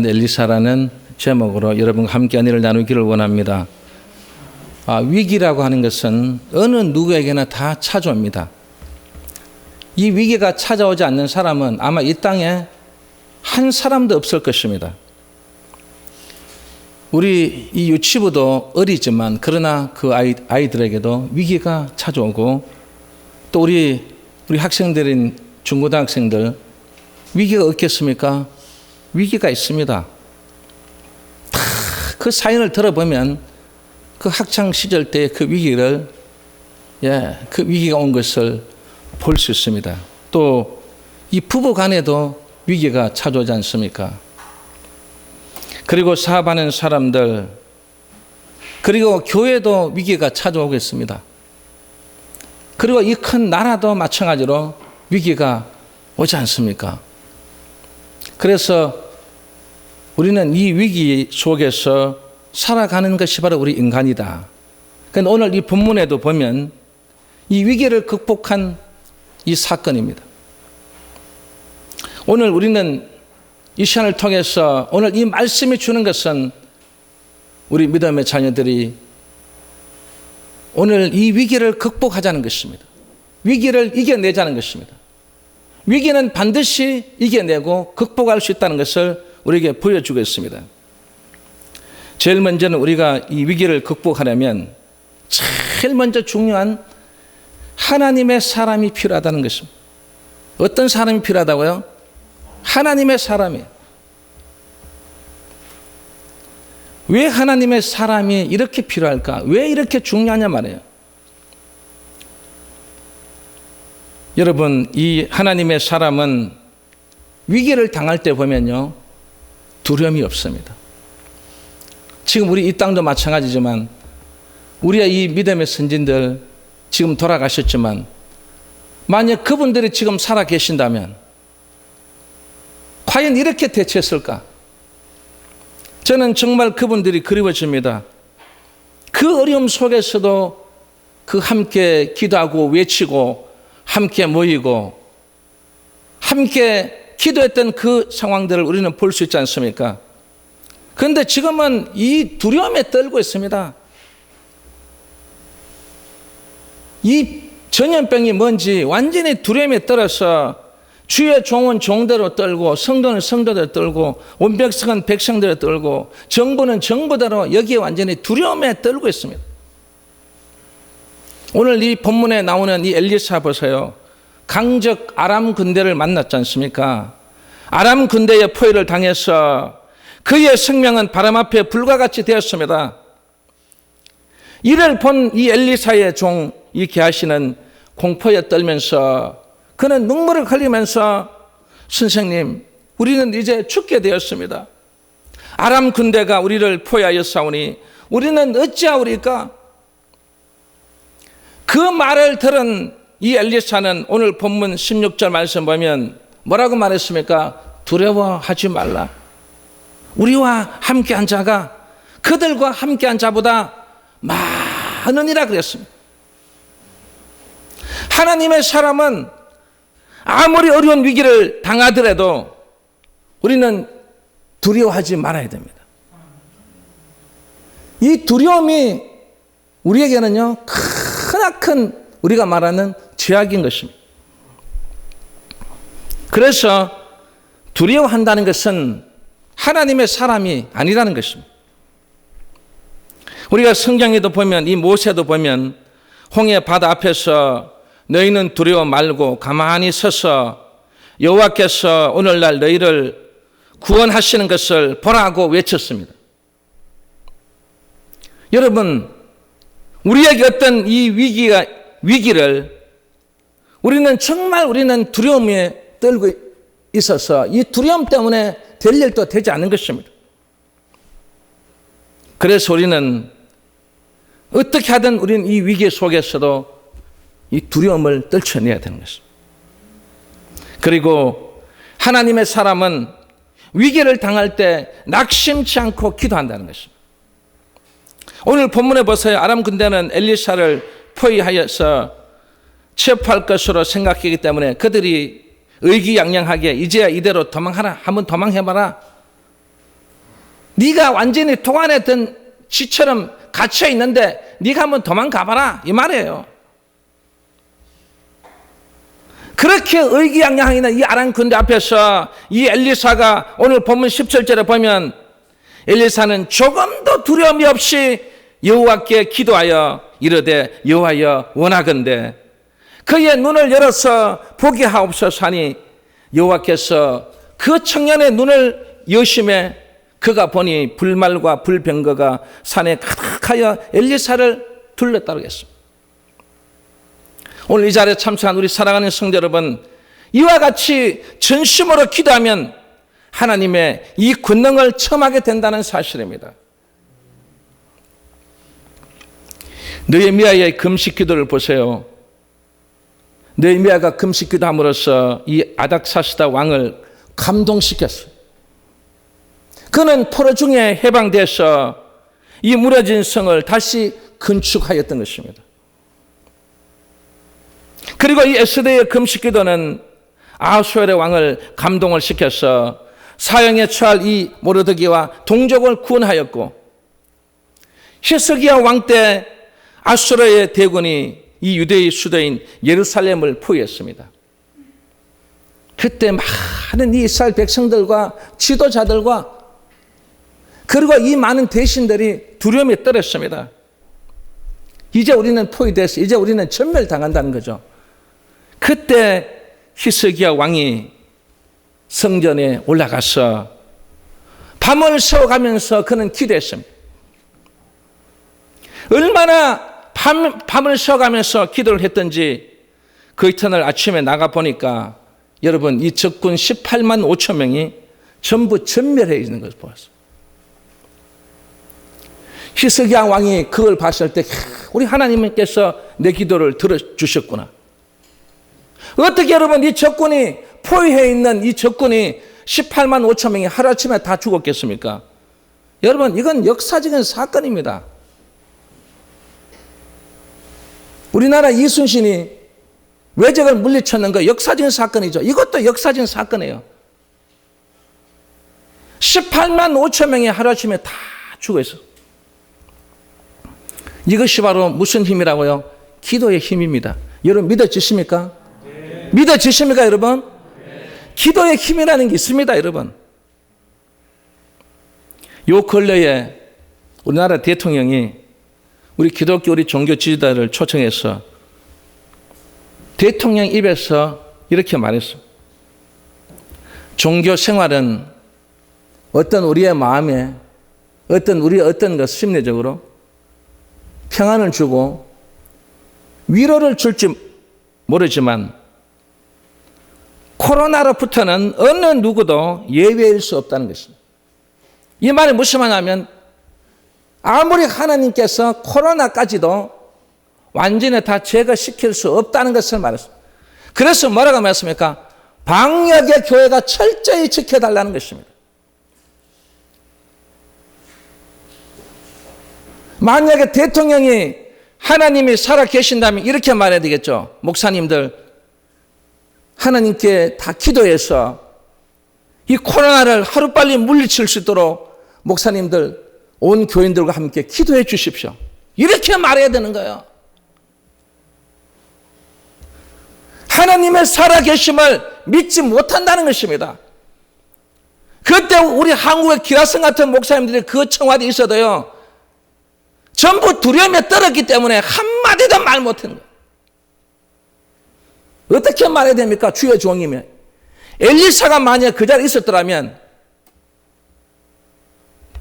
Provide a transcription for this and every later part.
엘리사라는 제목으로 여러분과 함께 은혜를 나누기를 원합니다. 위기라고 하는 것은 어느 누구에게나 다 찾아옵니다. 이 위기가 찾아오지 않는 사람은 아마 이 땅에 한 사람도 없을 것입니다. 우리 이 유치부도 어리지만 그러나 그 아이들에게도 위기가 찾아오고 또 우리 학생들인 중고등학생들 위기가 없겠습니까? 위기가 있습니다. 다 그 사연을 들어보면 그 학창 시절 때의 그 위기를 그 위기가 온 것을 볼 수 있습니다. 또 이 부부 간에도 위기가 찾아오지 않습니까? 그리고 사업하는 사람들, 그리고 교회도 위기가 찾아오겠습니다. 그리고 이 큰 나라도 마찬가지로 위기가 오지 않습니까? 그래서 우리는 이 위기 속에서 살아가는 것이 바로 우리 인간이다. 그런데 오늘 이 본문에도 보면 이 위기를 극복한 이 사건입니다. 오늘 우리는 이 시간을 통해서 오늘 이 말씀이 주는 것은 우리 믿음의 자녀들이 오늘 이 위기를 극복하자는 것입니다. 위기를 이겨내자는 것입니다. 위기는 반드시 이겨내고 극복할 수 있다는 것을 우리에게 보여주고 있습니다. 제일 먼저는 우리가 이 위기를 극복하려면 제일 먼저 중요한 하나님의 사람이 필요하다는 것입니다. 어떤 사람이 필요하다고요? 하나님의 사람이에요. 왜 하나님의 사람이 이렇게 필요할까? 왜 이렇게 중요하냐 말이에요. 여러분, 이 하나님의 사람은 위기를 당할 때 보면요, 두려움이 없습니다. 지금 우리 이 땅도 마찬가지지만 우리의 이 믿음의 선진들 지금 돌아가셨지만 만약 그분들이 지금 살아 계신다면 과연 이렇게 대처했을까? 저는 정말 그분들이 그리워집니다. 그 어려움 속에서도 그 함께 기도하고 외치고 함께 모이고 함께 기도했던 그 상황들을 우리는 볼 수 있지 않습니까? 그런데 지금은 이 두려움에 떨고 있습니다. 이 전염병이 뭔지 완전히 두려움에 떨어서 주의 종은 종대로 떨고 성도는 성도대로 떨고 온 백성은 백성대로 떨고 정부는 정부대로 여기에 완전히 두려움에 떨고 있습니다. 오늘 이 본문에 나오는 이 엘리사 보세요. 강적 아람 군대를 만났지 않습니까? 아람 군대의 포위를 당해서 그의 생명은 바람 앞에 불과 같이 되었습니다. 이를 본 이 엘리사의 종 이 게하시는 공포에 떨면서 그는 눈물을 흘리면서 선생님, 우리는 이제 죽게 되었습니다. 아람 군대가 우리를 포위하였사오니 우리는 어찌하오리까? 그 말을 들은 이 엘리사는 오늘 본문 16절 말씀 보면 뭐라고 말했습니까? 두려워하지 말라. 우리와 함께한 자가 그들과 함께한 자보다 많으니라 그랬습니다. 하나님의 사람은 아무리 어려운 위기를 당하더라도 우리는 두려워하지 말아야 됩니다. 이 두려움이 우리에게는요, 크나큰 우리가 말하는 죄악인 것입니다. 그래서 두려워한다는 것은 하나님의 사람이 아니라는 것입니다. 우리가 성경에도 보면 이 모세도 보면 홍해 바다 앞에서 너희는 두려워 말고 가만히 서서 여호와께서 오늘날 너희를 구원하시는 것을 보라고 외쳤습니다. 여러분, 우리에게 어떤 이 위기를 우리는 정말 두려움에 떨고 있어서 이 두려움 때문에 될 일도 되지 않는 것입니다. 그래서 우리는 어떻게 하든 우리는 이 위기 속에서도 이 두려움을 떨쳐내야 되는 것입니다. 그리고 하나님의 사람은 위기를 당할 때 낙심치 않고 기도한다는 것입니다. 오늘 본문에 보세요. 아람 군대는 엘리사를 포위하여서 체포할 것으로 생각했기 때문에 그들이 의기양양하게 이제야 이대로 도망하라. 한번 도망해봐라. 네가 완전히 동안에 든 쥐처럼 갇혀 있는데 네가 한번 도망가봐라 이 말이에요. 그렇게 의기양양하게 있는 이 아람 군대 앞에서 이 엘리사가 오늘 본문 17절에 보면 엘리사는 조금도 두려움이 없이 여호와께 기도하여 이르되 여호와여 원하건대 그의 눈을 열어서 보게 하옵소서 하니 여호와께서 그 청년의 눈을 여심해 그가 보니 불말과 불병거가 산에 가득하여 엘리사를 둘렀다고 했습니다. 오늘 이 자리에 참석한 우리 사랑하는 성도 여러분, 이와 같이 전심으로 기도하면 하나님의 이 권능을 체험하게 된다는 사실입니다. 느헤미야의 금식 기도를 보세요. 느헤미야가 금식 기도함으로써 이 아닥사스다 왕을 감동시켰어요. 그는 포로 중에 해방돼서 이 무너진 성을 다시 건축하였던 것입니다. 그리고 이 에스더의 금식 기도는 아하수엘의 왕을 감동을 시켜서 사형에 처할 이 모르드기와 동족을 구원하였고, 히스기야 왕 때 아수르의 대군이 이 유대의 수도인 예루살렘을 포위했습니다. 그때 많은 이 이스라엘 백성들과 지도자들과 그리고 이 많은 대신들이 두려움에 떨었습니다. 이제 우리는 포위돼서 이제 우리는 전멸당한다는 거죠. 그때 히스기야 왕이 성전에 올라가서 밤을 새워가면서 그는 기도했습니다. 얼마나 밤을 새워가면서 기도를 했던지 그 이튿날 아침에 나가보니까 여러분 이 적군 18만 5천 명이 전부 전멸해 있는 것을 보았어요. 히스기야 왕이 그걸 봤을 때 우리 하나님께서 내 기도를 들어주셨구나. 어떻게 여러분 이 적군이 포위해 있는 이 적군이 18만 5천 명이 하루아침에 다 죽었겠습니까? 여러분 이건 역사적인 사건입니다. 우리나라 이순신이 외적을 물리쳤는 거 역사적인 사건이죠. 이것도 역사적인 사건이에요. 18만 5천 명이 하루아침에 다 죽어 있어. 이것이 바로 무슨 힘이라고요? 기도의 힘입니다. 여러분 믿어지십니까? 네. 믿어지십니까 여러분? 네. 기도의 힘이라는 게 있습니다 여러분. 요 근래에 우리나라 대통령이 우리 기독교 우리 종교 지도자를 초청해서 대통령 입에서 이렇게 말했어. 종교 생활은 어떤 우리의 마음에 어떤 것 심리적으로 평안을 주고 위로를 줄지 모르지만 코로나로부터는 어느 누구도 예외일 수 없다는 것입니다. 이 말이 무슨 말이냐면 아무리 하나님께서 코로나까지도 완전히 다 제거시킬 수 없다는 것을 말했습니다. 그래서 뭐라고 말했습니까? 방역의 교회가 철저히 지켜달라는 것입니다. 만약에 대통령이 하나님이 살아 계신다면 이렇게 말해야 되겠죠. 목사님들 하나님께 다 기도해서 이 코로나를 하루빨리 물리칠 수 있도록 목사님들 온 교인들과 함께 기도해 주십시오. 이렇게 말해야 되는 거예요. 하나님의 살아계심을 믿지 못한다는 것입니다. 그때 우리 한국의 기라성 같은 목사님들이 그 청와대에 있어도요. 전부 두려움에 떨었기 때문에 한마디도 말 못하는 거예요. 어떻게 말해야 됩니까? 주의 종이며. 엘리사가 만약 그 자리에 있었더라면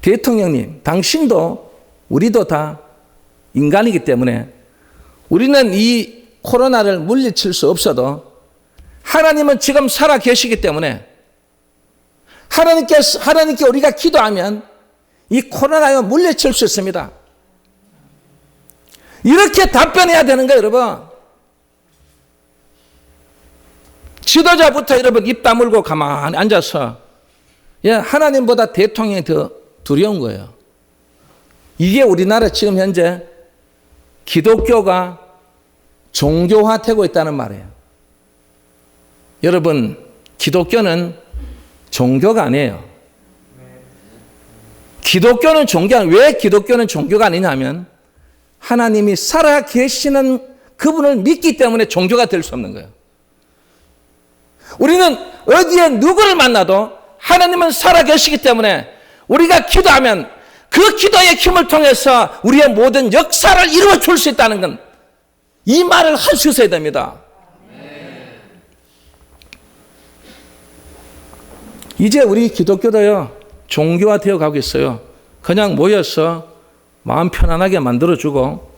대통령님, 당신도 우리도 다 인간이기 때문에 우리는 이 코로나를 물리칠 수 없어도 하나님은 지금 살아 계시기 때문에 하나님께 우리가 기도하면 이 코로나를 물리칠 수 있습니다. 이렇게 답변해야 되는 거예요, 여러분. 지도자부터 여러분 입 다물고 가만히 앉아서 하나님보다 대통령이 더 두려운 거예요. 이게 우리나라 지금 현재 기독교가 종교화되고 있다는 말이에요. 여러분, 기독교는 종교가 아니에요. 기독교는 왜 기독교는 종교가 아니냐면 하나님이 살아 계시는 그분을 믿기 때문에 종교가 될 수 없는 거예요. 우리는 어디에 누구를 만나도 하나님은 살아 계시기 때문에 우리가 기도하면 그 기도의 힘을 통해서 우리의 모든 역사를 이루어 줄 수 있다는 건 이 말을 할 수 있어야 됩니다. 이제 우리 기독교도요, 종교화되어 가고 있어요. 그냥 모여서 마음 편안하게 만들어주고,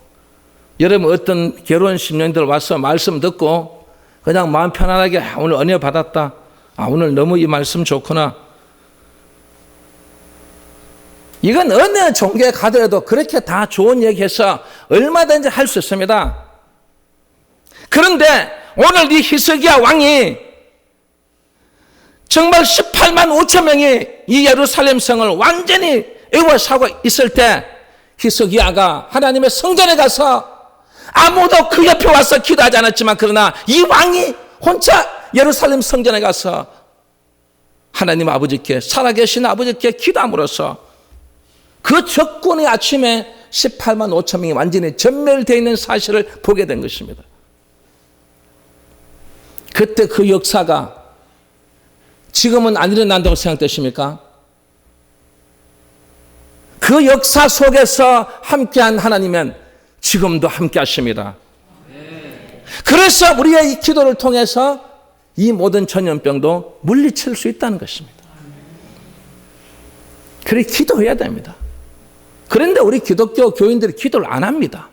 여러분 어떤 결혼 신령들 와서 말씀 듣고 그냥 마음 편안하게 오늘 은혜 받았다. 오늘 너무 이 말씀 좋구나. 이건 어느 종교에 가더라도 그렇게 다 좋은 얘기해서 얼마든지 할 수 있습니다. 그런데 오늘 이 히스기야 왕이 정말 18만 5천 명이 이 예루살렘 성을 완전히 애워싸고 있을 때 히스기야가 하나님의 성전에 가서 아무도 그 옆에 와서 기도하지 않았지만 그러나 이 왕이 혼자 예루살렘 성전에 가서 하나님 아버지께 살아계신 아버지께 기도함으로써 그 적군의 아침에 18만 5천 명이 완전히 전멸되어 있는 사실을 보게 된 것입니다. 그때 그 역사가 지금은 안 일어난다고 생각되십니까? 그 역사 속에서 함께한 하나님은 지금도 함께 하십니다. 그래서 우리의 이 기도를 통해서 이 모든 전염병도 물리칠 수 있다는 것입니다. 그래 기도해야 됩니다. 그런데 우리 기독교 교인들이 기도를 안 합니다.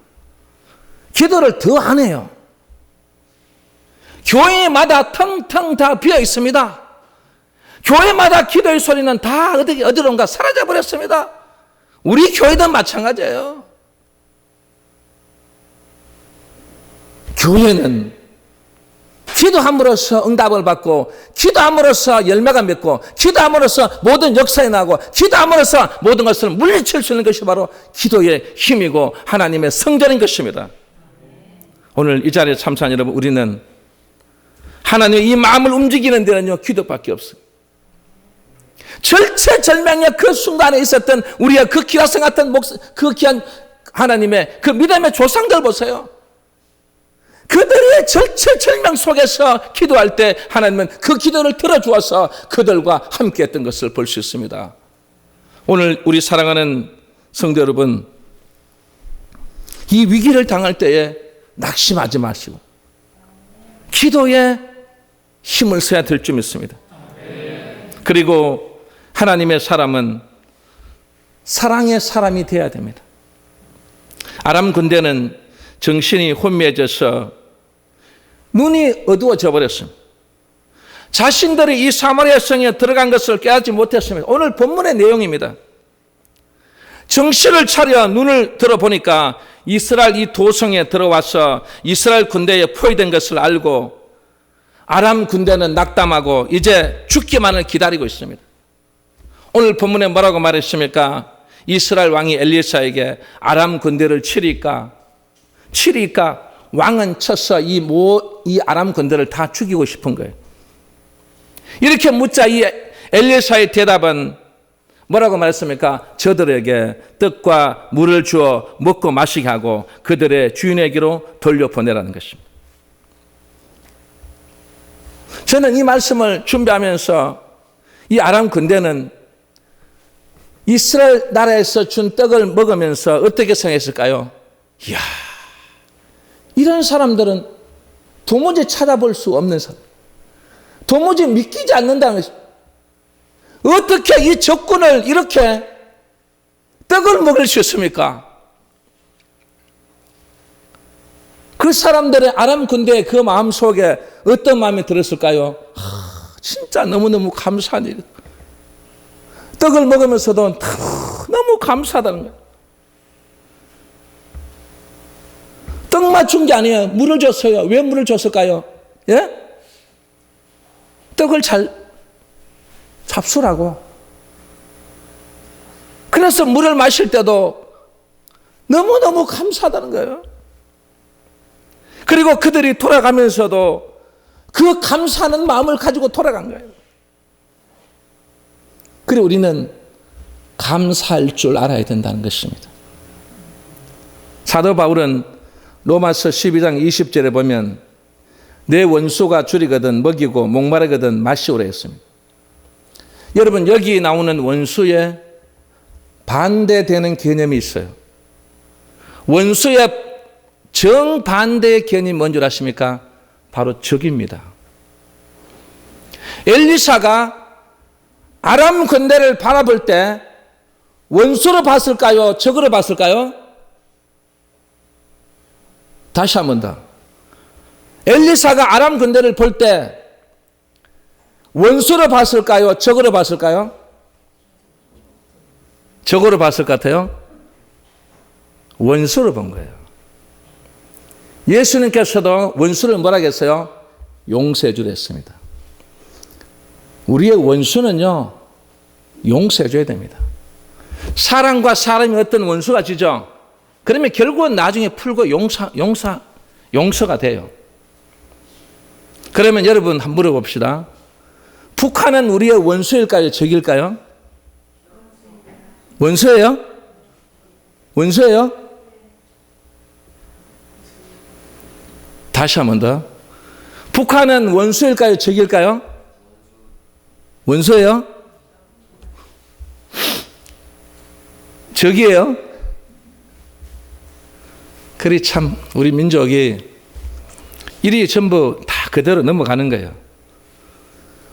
기도를 더 안 해요. 교회마다 텅텅 다 비어 있습니다. 교회마다 기도의 소리는 다 어디론가 사라져 버렸습니다. 우리 교회도 마찬가지예요. 교회는 기도함으로써 응답을 받고, 기도함으로써 열매가 맺고, 기도함으로써 모든 역사에 나고, 기도함으로써 모든 것을 물리칠 수 있는 것이 바로 기도의 힘이고 하나님의 성전인 것입니다. 오늘 이 자리에 참석한 여러분, 우리는 하나님의 이 마음을 움직이는 데는요, 기도밖에 없어요. 절체절명의 그 순간에 있었던 우리의 그 기라성 같은 그 귀한 하나님의 그 믿음의 조상들 보세요. 그들의 절체절명 속에서 기도할 때 하나님은 그 기도를 들어주어서 그들과 함께했던 것을 볼 수 있습니다. 오늘 우리 사랑하는 성도 여러분, 이 위기를 당할 때에 낙심하지 마시고 기도에 힘을 써야 될 줄 믿습니다. 그리고 하나님의 사람은 사랑의 사람이 되어야 됩니다. 아람 군대는 정신이 혼미해져서 눈이 어두워져 버렸습니다. 자신들이 이 사마리아 성에 들어간 것을 깨닫지 못했습니다. 오늘 본문의 내용입니다. 정신을 차려 눈을 들어보니까 이스라엘 이 도성에 들어와서 이스라엘 군대에 포위된 것을 알고 아람 군대는 낙담하고 이제 죽기만을 기다리고 있습니다. 오늘 본문에 뭐라고 말했습니까? 이스라엘 왕이 엘리사에게 아람 군대를 치리까 왕은 쳐서 이 아람 군대를 다 죽이고 싶은 거예요. 이렇게 묻자 이 엘리사의 대답은 뭐라고 말했습니까? 저들에게 떡과 물을 주어 먹고 마시게 하고 그들의 주인에게로 돌려보내라는 것입니다. 저는 이 말씀을 준비하면서 이 아람 군대는 이스라엘 나라에서 준 떡을 먹으면서 어떻게 생각했을까요? 이야, 이런 사람들은 도무지 찾아볼 수 없는 사람, 도무지 믿기지 않는다는 것입니다. 어떻게 이 적군을 이렇게 떡을 먹을 수 있습니까? 그 사람들의 아람 군대의 그 마음 속에 어떤 마음이 들었을까요? 진짜 너무너무 감사한 일. 떡을 먹으면서도 너무 감사하다는 거예요. 떡 맞춘 게 아니에요. 물을 줬어요. 왜 물을 줬을까요? 예? 떡을 잘 잡수라고. 그래서 물을 마실 때도 너무너무 감사하다는 거예요. 그리고 그들이 돌아가면서도 그 감사하는 마음을 가지고 돌아간 거예요. 그리고 우리는 감사할 줄 알아야 된다는 것입니다. 사도 바울은 로마서 12장 20절에 보면 내 원수가 줄이거든 먹이고 목마르거든 마시오라 했습니다. 여러분, 여기 나오는 원수에 반대되는 개념이 있어요. 원수의 정반대의 개념이 뭔 줄 아십니까? 바로 적입니다. 엘리사가 아람 군대를 바라볼 때 원수로 봤을까요? 적으로 봤을까요? 다시 한 번 더. 엘리사가 아람 군대를 볼 때 원수로 봤을까요? 적으로 봤을까요? 적으로 봤을 것 같아요. 원수로 본 거예요. 예수님께서도 원수를 뭐라 했어요? 용서해 주라 했습니다. 우리의 원수는요, 용서해 줘야 됩니다. 사람과 사람이 어떤 원수가 지죠? 그러면 결국은 나중에 풀고 용서가 돼요. 그러면 여러분 한번 물어봅시다. 북한은 우리의 원수일까요? 적일까요? 원수예요? 원수예요? 다시 한 번 더. 북한은 원수일까요? 적일까요? 원수예요? 적이에요? 그리 참 우리 민족이 일이 전부 다 그대로 넘어가는 거예요.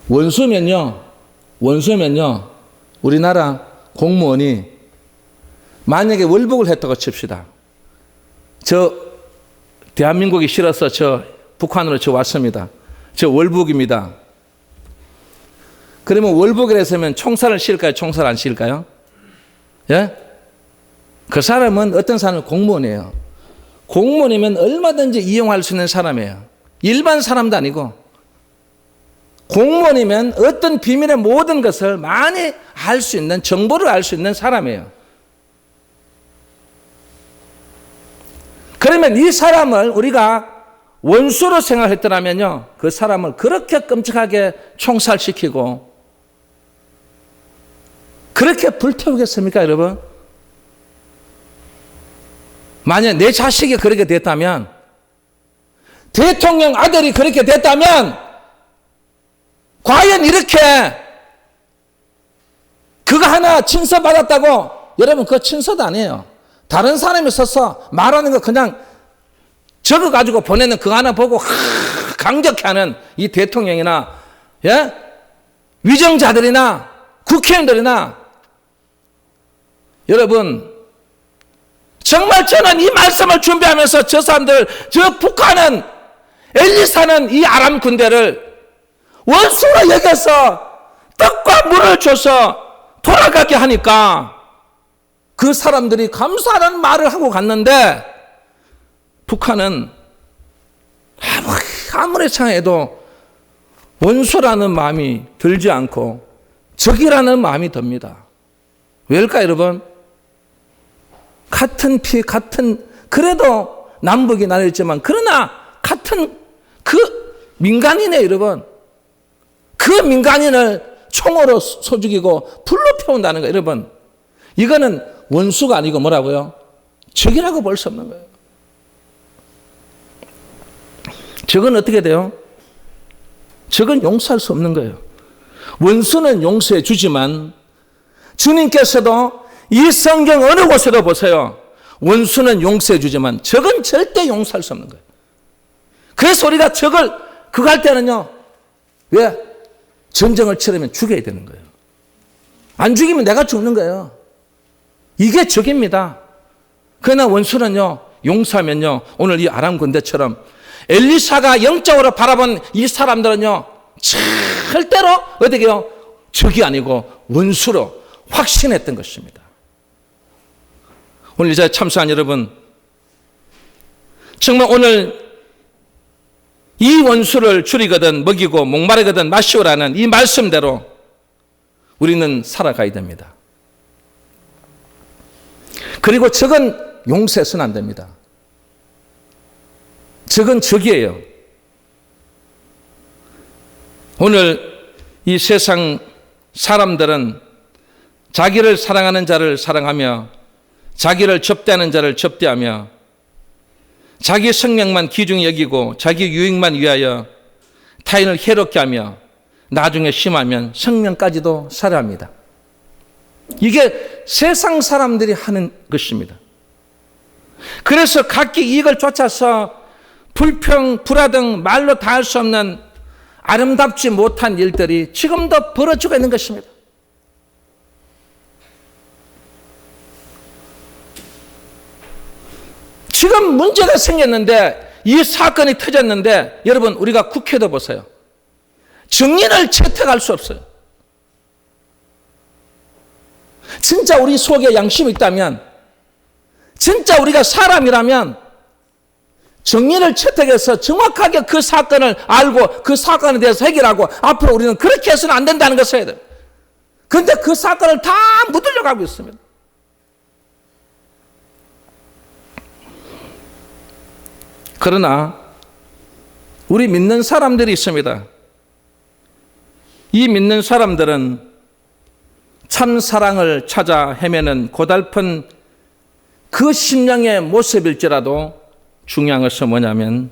원수면요, 우리나라 공무원이 만약에 월북을 했다고 칩시다. 저 대한민국이 싫어서 저 북한으로 저 왔습니다. 저 월북입니다. 그러면 월북을 했으면 총살을 씌울까요? 총살 안 씌울까요? 예? 그 사람은 어떤 사람은 공무원이에요. 공무원이면 얼마든지 이용할 수 있는 사람이에요. 일반 사람도 아니고. 공무원이면 어떤 비밀의 모든 것을 많이 알 수 있는, 정보를 알 수 있는 사람이에요. 그러면 이 사람을 우리가 원수로 생각했더라면요, 그 사람을 그렇게 끔찍하게 총살시키고 그렇게 불태우겠습니까, 여러분? 만약 내 자식이 그렇게 됐다면, 대통령 아들이 그렇게 됐다면, 과연 이렇게 그거 하나 친서받았다고, 여러분 그거 친서도 아니에요. 다른 사람이 서서 말하는 거 그냥 적어가지고 보내는 그거 하나 보고 강력히 하는 이 대통령이나, 예? 위정자들이나 국회의원들이나, 여러분 정말 저는 이 말씀을 준비하면서 저 사람들, 저 북한은, 엘리사는 이 아람 군대를 원수로 여겨서 떡과 물을 줘서 돌아가게 하니까 그 사람들이 감사하는 말을 하고 갔는데, 북한은 아무리 생각해도 원수라는 마음이 들지 않고 적이라는 마음이 듭니다. 왜일까요, 여러분? 같은 피, 그래도 남북이 나뉘었지만, 그러나 같은 그 민간인이에요, 여러분. 그 민간인을 총으로 쏘죽이고 불로 태운다는 거예요, 여러분. 이거는 원수가 아니고 뭐라고요? 적이라고 볼 수 없는 거예요. 적은 어떻게 돼요? 적은 용서할 수 없는 거예요. 원수는 용서해 주지만, 주님께서도 이 성경 어느 곳에도 보세요. 원수는 용서해 주지만 적은 절대 용서할 수 없는 거예요. 그래서 우리가 적을 그거 할 때는요, 왜? 전쟁을 치르면 죽여야 되는 거예요. 안 죽이면 내가 죽는 거예요. 이게 적입니다. 그러나 원수는요, 용서하면요, 오늘 이 아람 군대처럼 엘리사가 영적으로 바라본 이 사람들은요, 절대로 어떻게 해요? 적이 아니고 원수로 확신했던 것입니다. 오늘 이 자리에 참석한 여러분, 정말 오늘 이 원수를 줄이거든 먹이고 목마르거든 마시오라는 이 말씀대로 우리는 살아가야 됩니다. 그리고 적은 용서해서는 안 됩니다. 적은 적이에요. 오늘 이 세상 사람들은 자기를 사랑하는 자를 사랑하며 자기를 접대하는 자를 접대하며 자기 생명만 귀중히 여기고 자기 유익만 위하여 타인을 해롭게 하며 나중에 심하면 생명까지도 살해합니다. 이게 세상 사람들이 하는 것입니다. 그래서 각기 이익을 쫓아서 불평, 불화등 말로 다 할 수 없는 아름답지 못한 일들이 지금도 벌어지고 있는 것입니다. 지금 문제가 생겼는데, 이 사건이 터졌는데, 여러분, 우리가 국회도 보세요. 증인을 채택할 수 없어요. 진짜 우리 속에 양심이 있다면, 진짜 우리가 사람이라면, 증인을 채택해서 정확하게 그 사건을 알고 그 사건에 대해서 해결하고 앞으로 우리는 그렇게 해서는 안 된다는 것을 해야 돼요. 그런데 그 사건을 다 묻으려 가고 있습니다. 그러나 우리 믿는 사람들이 있습니다. 이 믿는 사람들은 참 사랑을 찾아 헤매는 고달픈 그 심령의 모습일지라도 중요한 것은 뭐냐면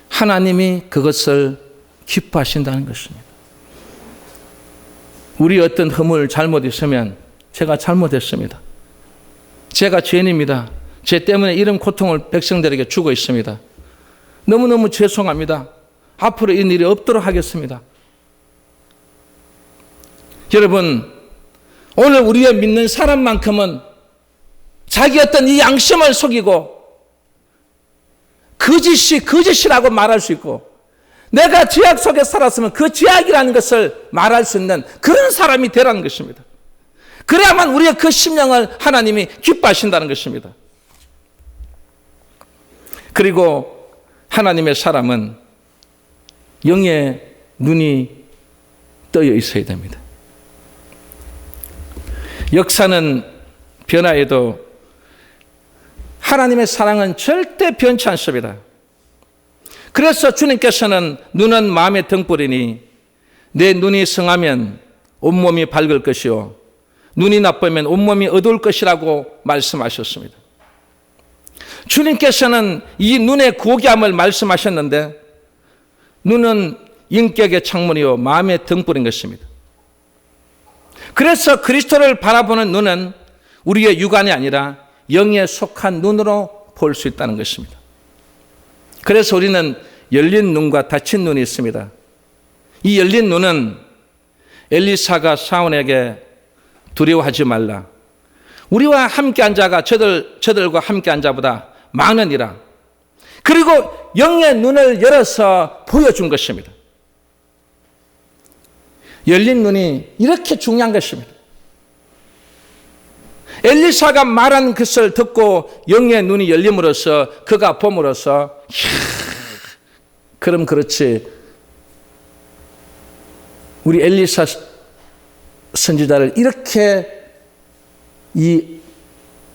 하나님이 그것을 기뻐하신다는 것입니다. 우리 어떤 허물 잘못 있으면 제가 잘못했습니다. 제가 죄인입니다. 죄 때문에 이런 고통을 백성들에게 주고 있습니다. 너무너무 죄송합니다. 앞으로 이 일이 없도록 하겠습니다. 여러분, 오늘 우리가 믿는 사람만큼은 자기 어떤 이 양심을 속이고 거짓이라고 말할 수 있고 내가 죄악 속에 살았으면 그 죄악이라는 것을 말할 수 있는 그런 사람이 되라는 것입니다. 그래야만 우리의 그 심령을 하나님이 기뻐하신다는 것입니다. 그리고 하나님의 사람은 영의 눈이 떠여 있어야 됩니다. 역사는 변화해도 하나님의 사랑은 절대 변치 않습니다. 그래서 주님께서는 눈은 마음의 등불이니 내 눈이 성하면 온몸이 밝을 것이요 눈이 나쁘면 온몸이 어두울 것이라고 말씀하셨습니다. 주님께서는 이 눈의 고귀함을 말씀하셨는데 눈은 인격의 창문이요 마음의 등불인 것입니다. 그래서 그리스도를 바라보는 눈은 우리의 육안이 아니라 영에 속한 눈으로 볼 수 있다는 것입니다. 그래서 우리는 열린 눈과 닫힌 눈이 있습니다. 이 열린 눈은 엘리사가 사울에게 두려워하지 말라. 우리와 함께한 자가 저들과 함께한 자보다 많으니라. 그리고 영의 눈을 열어서 보여준 것입니다. 열린 눈이 이렇게 중요한 것입니다. 엘리사가 말한 것을 듣고 영의 눈이 열림으로써 그가 봄으로써 그럼 그렇지 우리 엘리사 선지자를 이렇게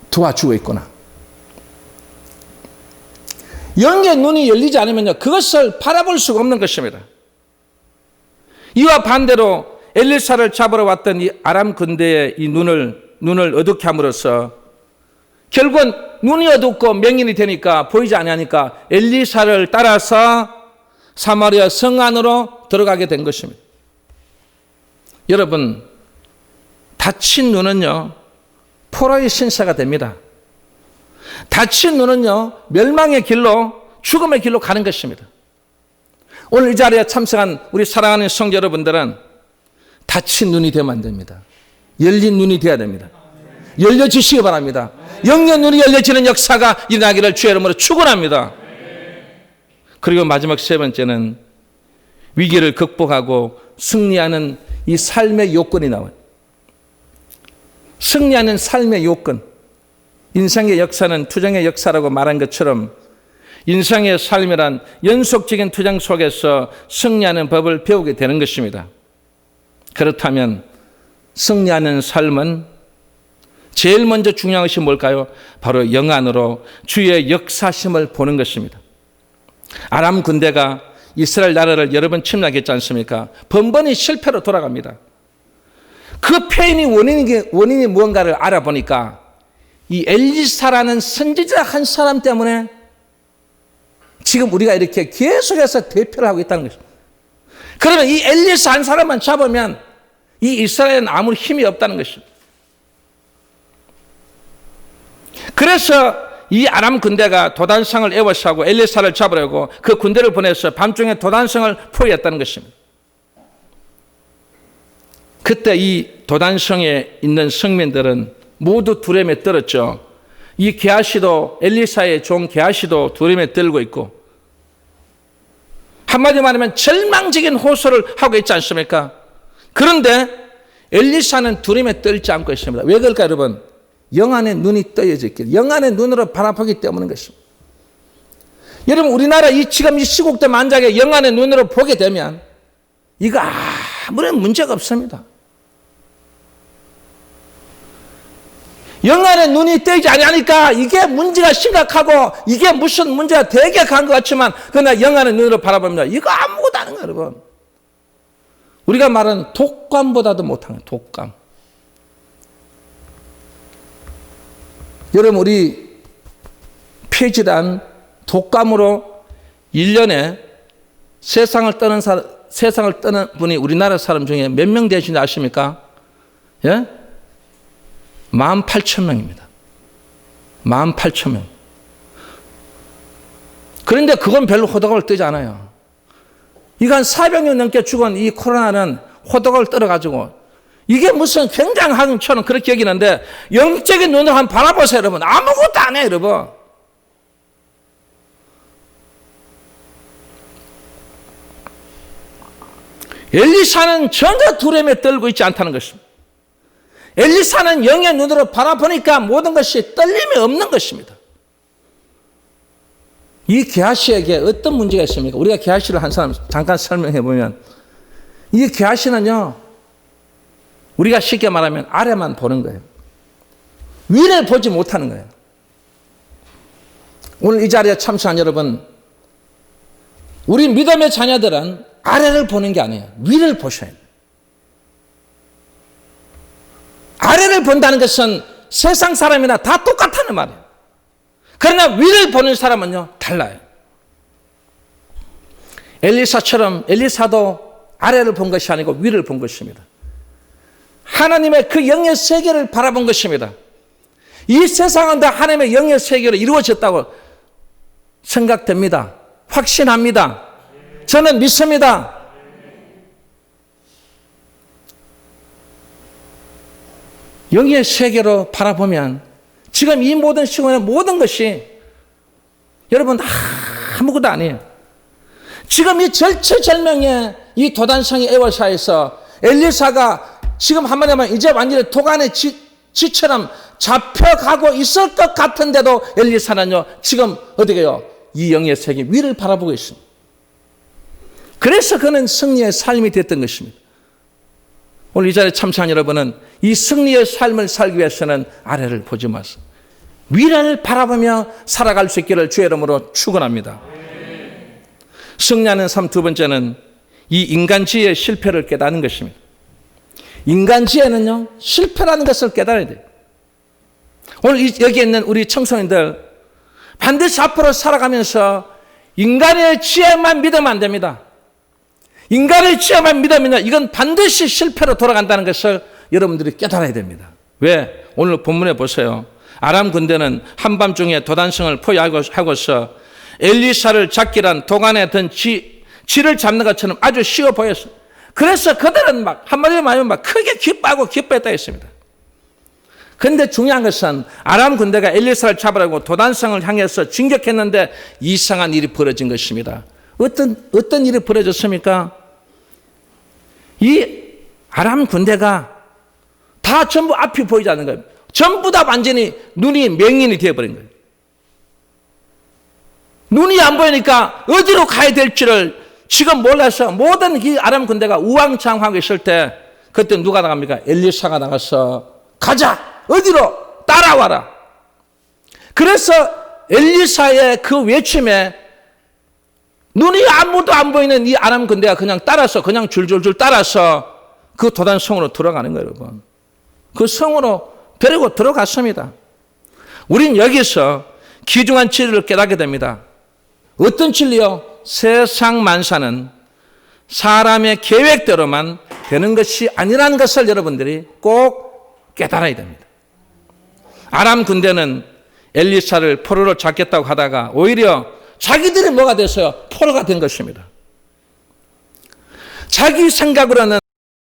도와주고 있구나. 영의 눈이 열리지 않으면요 그것을 바라볼 수가 없는 것입니다. 이와 반대로 엘리사를 잡으러 왔던 이 아람 군대의 이 눈을 어둡게 함으로써 결국은 눈이 어둡고 맹인이 되니까 보이지 아니하니까 엘리사를 따라서 사마리아 성 안으로 들어가게 된 것입니다. 여러분, 닫힌 눈은요 포로의 신세가 됩니다. 닫힌 눈은요 멸망의 길로 죽음의 길로 가는 것입니다. 오늘 이 자리에 참석한 우리 사랑하는 성도 여러분들은 닫힌 눈이 되면 안 됩니다. 열린 눈이 되어야 됩니다. 열려주시기 바랍니다. 영의 눈이 열려지는 역사가 일어나기를 주의 이름으로 축원합니다. 그리고 마지막 세 번째는 위기를 극복하고 승리하는 이 삶의 요건이 나와요. 승리하는 삶의 요건. 인생의 역사는 투쟁의 역사라고 말한 것처럼 인생의 삶이란 연속적인 투쟁 속에서 승리하는 법을 배우게 되는 것입니다. 그렇다면 승리하는 삶은 제일 먼저 중요한 것이 뭘까요? 바로 영 안으로 주의 역사심을 보는 것입니다. 아람 군대가 이스라엘 나라를 여러 번 침략했지 않습니까? 번번이 실패로 돌아갑니다. 그 폐인이 원인이 무언가를 알아보니까 이 엘리사라는 선지자 한 사람 때문에 지금 우리가 이렇게 계속해서 대표를 하고 있다는 것입니다. 그러면 이 엘리사 한 사람만 잡으면 이 이스라엘은 아무 힘이 없다는 것입니다. 그래서 이 아람 군대가 도단성을 에워싸고 엘리사를 잡으려고 그 군대를 보내서 밤중에 도단성을 포위했다는 것입니다. 그때 이 도단성에 있는 성민들은 모두 두려움에 떨었죠. 이 게하시도, 엘리사의 종 게하시도 두려움에 떨고 있고, 한마디로 말하면 절망적인 호소를 하고 있지 않습니까? 그런데 엘리사는 두려움에 떨지 않고 있습니다. 왜 그럴까 여러분? 영안의 눈이 떠여져 있길, 영안의 눈으로 바라보기 때문인 것입니다. 여러분, 우리나라 지금 이 시국대 만약에 영안의 눈으로 보게 되면 이거 아무런 문제가 없습니다. 영안의 눈이 뜨이지 아니하니까 이게 문제가 심각하고 이게 무슨 문제가 되게 간 것 같지만 그러나 영안의 눈으로 바라봅니다. 이거 아무것도 아닌 거예요, 여러분. 우리가 말하는 독감보다도 못한 거예요, 독감. 여러분, 우리 폐질환 독감으로 1년에 세상을 떠는 분이 우리나라 사람 중에 몇 명 되시는지 아십니까? 예? 18,000명입니다. 18,000명. 그런데 그건 별로 호덕을 뜨지 않아요. 이거 한 400년 넘게 죽은 이 코로나는 호덕을 떨어가지고 이게 무슨 굉장한 항처럼 그렇게 여기는데 영적인 눈으로 한번 바라보세요, 여러분. 아무것도 안 해요, 여러분. 엘리사는 전혀 두려움에 떨고 있지 않다는 것입니다. 엘리사는 영의 눈으로 바라보니까 모든 것이 떨림이 없는 것입니다. 이 게하시에게 어떤 문제가 있습니까? 우리가 게하시를 한 사람 잠깐 설명해 보면, 이 게하시는요, 우리가 쉽게 말하면 아래만 보는 거예요. 위를 보지 못하는 거예요. 오늘 이 자리에 참석한 여러분, 우리 믿음의 자녀들은 아래를 보는 게 아니에요. 위를 보셔야 돼요. 아래를 본다는 것은 세상 사람이나 다 똑같다는 말이에요. 그러나 위를 보는 사람은요, 달라요. 엘리사처럼 엘리사도 아래를 본 것이 아니고 위를 본 것입니다. 하나님의 그 영의 세계를 바라본 것입니다. 이 세상은 다 하나님의 영의 세계로 이루어졌다고 생각됩니다. 확신합니다. 저는 믿습니다. 영의 세계로 바라보면 지금 이 모든 시간의 모든 것이 여러분 아무것도 아니에요. 지금 이 절체절명의 이 도단성의 에워사에서 엘리사가 지금 한마디로 하면 이제 완전히 도간의 쥐처럼 잡혀가고 있을 것 같은데도 엘리사는요, 지금 어떻게 해요? 이 영의 세계 위를 바라보고 있습니다. 그래서 그는 승리의 삶이 됐던 것입니다. 오늘 이 자리에 참석한 여러분은 이 승리의 삶을 살기 위해서는 아래를 보지 마세요. 위를 바라보며 살아갈 수 있기를 주의 이름으로 축원합니다. 승리하는 삶 두 번째는 이 인간지혜의 실패를 깨닫는 것입니다. 인간지혜는요, 실패라는 것을 깨달아야 돼요. 오늘 여기 있는 우리 청소년들 반드시 앞으로 살아가면서 인간의 지혜만 믿으면 안 됩니다. 인간의 지혜만 믿으면 이건 반드시 실패로 돌아간다는 것을 여러분들이 깨달아야 됩니다. 왜? 오늘 본문에 보세요. 아람 군대는 한밤중에 도단성을 포위하고서 엘리사를 잡기란 도간에 든 쥐를 잡는 것처럼 아주 쉬워 보였어요. 그래서 그들은 막 한마디로 말하면 막 크게 기뻐하고 기뻐했다 했습니다. 그런데 중요한 것은 아람 군대가 엘리사를 잡으려고 도단성을 향해서 진격했는데 이상한 일이 벌어진 것입니다. 어떤 일이 벌어졌습니까? 이 아람 군대가 다 전부 앞이 보이지 않는 거예요. 전부 다 완전히 눈이 맹인이 되어버린 거예요. 눈이 안 보이니까 어디로 가야 될지를 지금 몰라서 모든 이 아람 군대가 우왕좌왕하고 있을 때 그때 누가 나갑니까? 엘리사가 나가서 가자! 어디로? 따라와라! 그래서 엘리사의 그 외침에 눈이 아무도 안 보이는 이 아람 군대가 그냥 따라서 그냥 줄줄줄 따라서 그 도단 성으로 들어가는 거예요, 여러분. 그 성으로 데리고 들어갔습니다. 우린 여기서 귀중한 진리를 깨닫게 됩니다. 어떤 진리요? 세상 만사는 사람의 계획대로만 되는 것이 아니라는 것을 여러분들이 꼭 깨달아야 됩니다. 아람 군대는 엘리사를 포로로 잡겠다고 하다가 오히려 자기들이 뭐가 됐어요? 포로가 된 것입니다. 자기 생각으로는